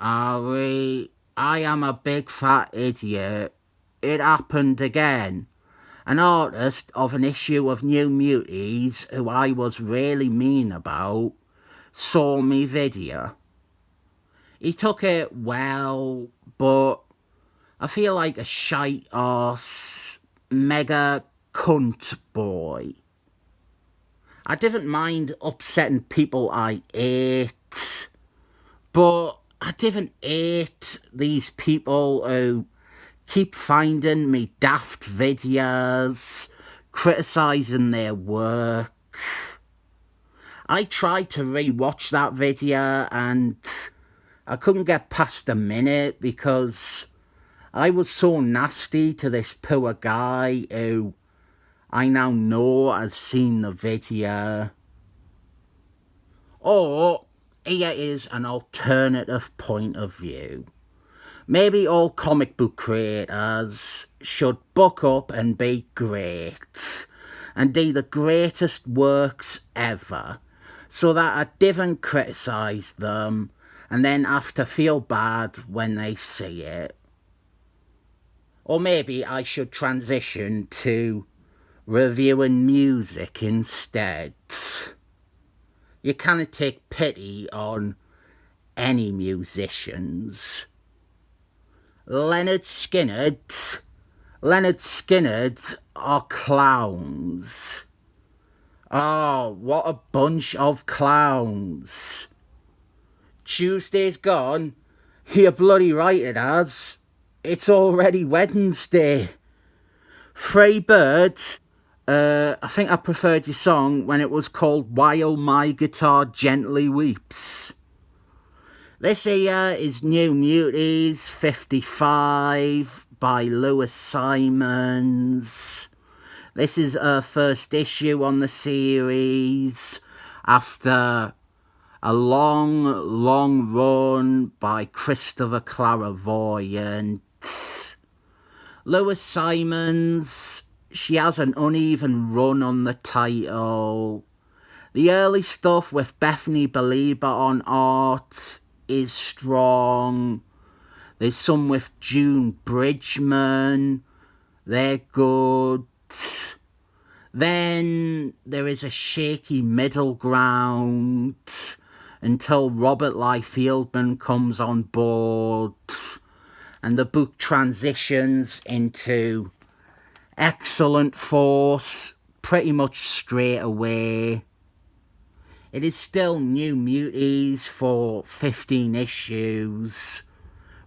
Ari, I am a big fat idiot. It happened again. An artist of an issue of New Mutants, who I was really mean about, saw me video. He took it well, but I feel like a shite arse, mega cunt boy. I didn't mind upsetting people I ate, but I didn't hate these people who keep finding me daft videos, criticising their work. I tried to re-watch that video and I couldn't get past a minute because I was so nasty to this poor guy who I now know has seen the video. Or here is an alternative point of view. Maybe all comic book creators should buck up and be great and do the greatest works ever so that I didn't criticise them and then have to feel bad when they see it. Or maybe I should transition to reviewing music instead. You cannot take pity on any musicians. Leonard Skinner are clowns. Oh, what a bunch of clowns. Tuesday's gone. You're bloody right it has. It's already Wednesday. Free Bird. I think I preferred your song when it was called While My Guitar Gently Weeps. This here is New Mutants 55 by Louise Simonson. This is her first issue on the series after a long run by Christopher Clairvoyant. Louise Simonson, she has an uneven run on the title. The early stuff with Bethany Belieber on art is strong. There's some with June Bridgman. They're good. Then there is a shaky middle ground until Robert Liefeld comes on board and the book transitions into excellent force pretty much straight away. It is still New Mutants for 15 issues,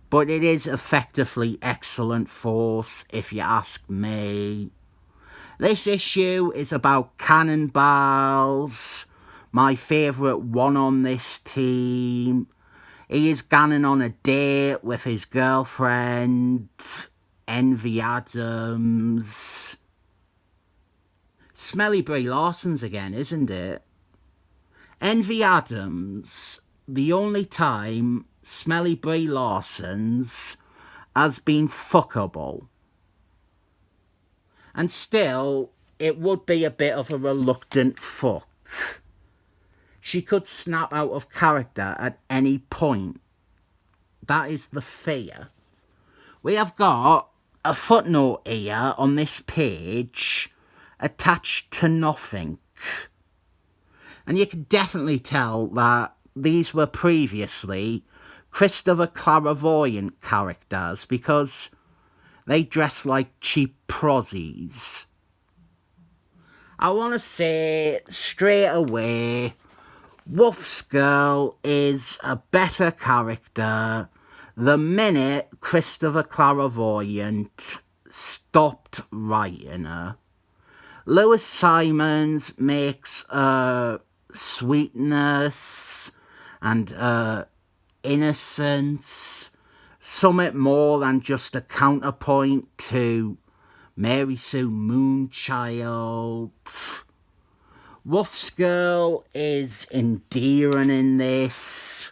but it is effectively excellent force if you ask me. This issue is about Cannonballs, my favourite one on this team. He is going on a date with his girlfriend, Envy Adams. Smelly Brie Larson's again, isn't it? Envy Adams, the only time Smelly Brie Larson's has been fuckable. And still, it would be a bit of a reluctant fuck. She could snap out of character at any point. That is the fear. We have got a footnote here on this page attached to nothing. And you can definitely tell that these were previously Christopher Clairvoyant characters because they dress like cheap prozzies. I want to say straight away, Wolf's Girl is a better character the minute Christopher Clairvoyant stopped writing her. Louise Simonson makes sweetness and innocence somewhat more than just a counterpoint to Mary Sue Moonchild. Wolf's Girl is endearing in this,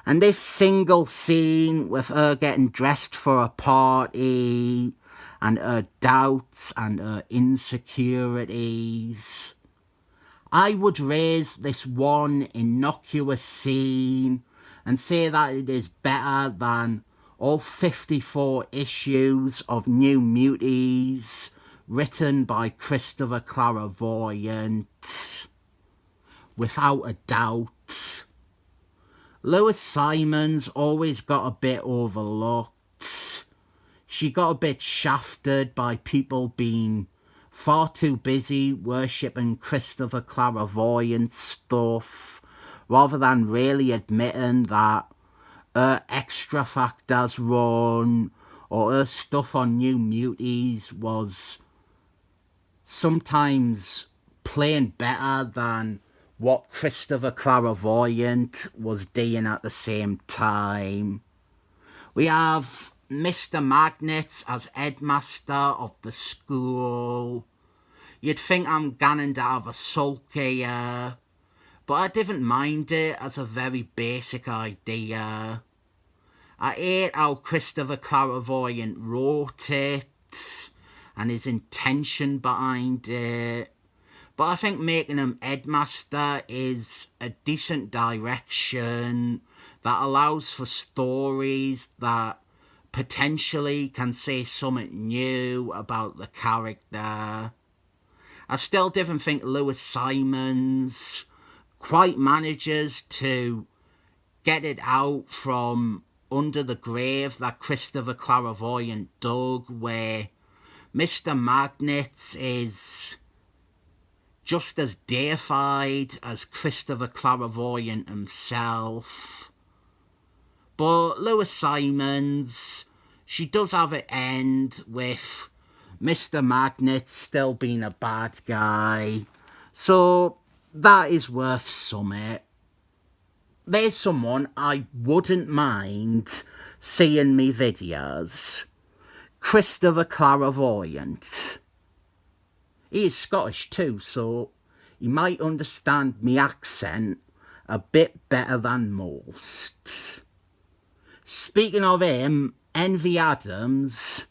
and this single scene with her getting dressed for a party and her doubts and her insecurities. I would raise this one innocuous scene and say that it is better than all 54 issues of New Mutants written by Christopher Clairvoyant. Without a doubt. Louise Simon's always got a bit overlooked. She got a bit shafted by people being far too busy worshipping Christopher Clairvoyant stuff, rather than really admitting that her Extra Factors run or her stuff on New Mutants was sometimes playing better than what Christopher Clairvoyant was doing at the same time. We have Mr. Magnets as headmaster of the school. You'd think I'm going to have a sulk here, but I didn't mind it as a very basic idea. I hate how Christopher Clairvoyant wrote it and his intention behind it, but I think making him headmaster is a decent direction that allows for stories that potentially can say something new about the character. I still didn't think Louise Simon's quite manages to get it out from under the grave that Christopher Clairvoyant dug, where Mr. Magnets is just as deified as Christopher Clairvoyant himself. But Louise Simon's, she does have it end with Mr. Magnets still being a bad guy, so that is worth summit. There's someone I wouldn't mind seeing me videos. Christopher Clairvoyant. He is Scottish too, so he might understand me accent a bit better than most. Speaking of him, Envy Adams,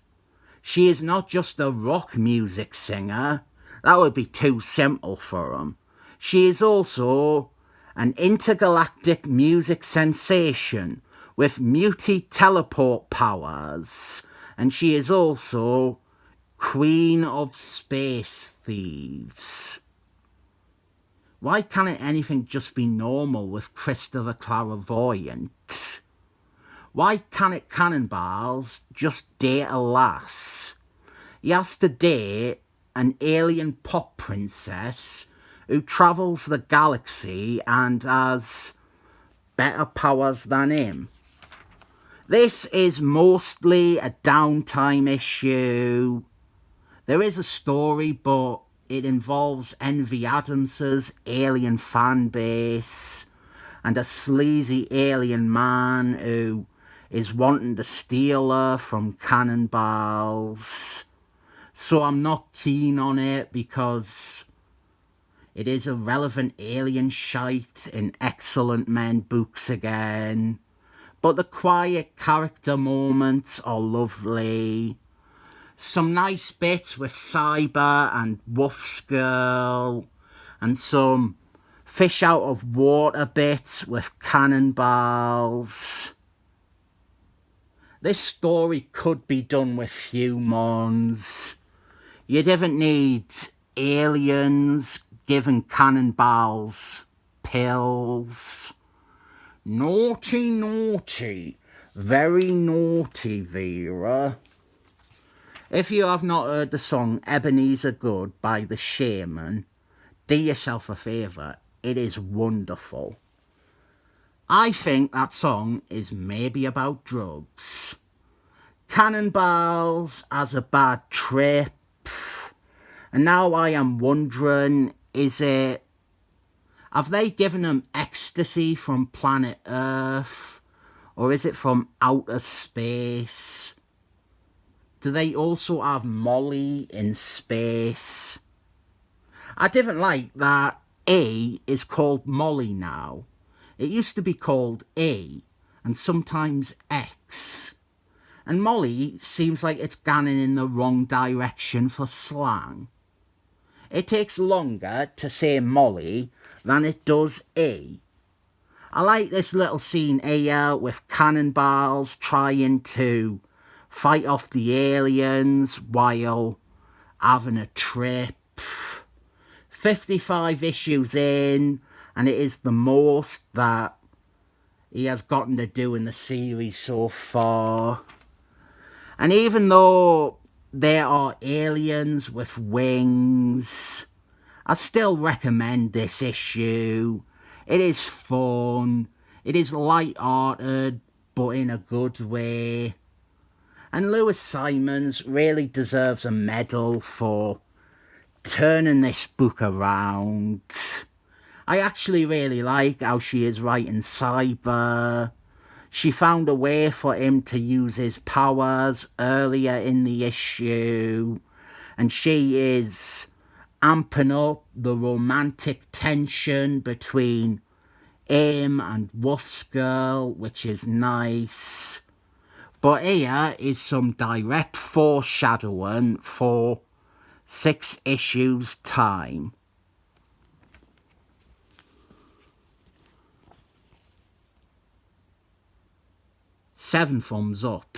she is not just a rock music singer. That would be too simple for him. She is also an intergalactic music sensation with muty teleport powers, and she is also Queen of Space Thieves. Why can't anything just be normal with Christopher Clairvoyant? Why can't it Cannonballs just date a lass? He has to date an alien pop princess who travels the galaxy and has better powers than him. This is mostly a downtime issue. There is a story, but it involves Envy Adams's alien fan base and a sleazy alien man who is wanting to steal her from Cannonballs. So I'm not keen on it because it is a relevant alien shite in Excellent Men books again. But the quiet character moments are lovely. Some nice bits with Cyber and Wolf's Girl, and some fish out of water bits with Cannonballs. This story could be done with humans. You didn't need aliens giving Cannonballs pills. Naughty, naughty. Very naughty, Vera. If you have not heard the song Ebenezer Good by The Shaman, do yourself a favour. It is wonderful. I think that song is maybe about drugs. Cannonballs has a bad trip. And now I am wondering, have they given him ecstasy from planet Earth? Or is it from outer space? Do they also have Molly in space? I didn't like that A is called Molly now. It used to be called A, and sometimes X. And Molly seems like it's gone in the wrong direction for slang. It takes longer to say Molly than it does A. I like this little scene here with Cannonballs trying to fight off the aliens while having a trip. 55 issues in, and it is the most that he has gotten to do in the series so far. And even though there are aliens with wings, I still recommend this issue. It is fun, it is light-hearted, but in a good way. And Louise Simonson really deserves a medal for turning this book around. I actually really like how she is writing Cyber. She found a way for him to use his powers earlier in the issue, and she is amping up the romantic tension between him and Wolf's Girl, which is nice. But here is some direct foreshadowing for 6 issues' time. 7 thumbs up.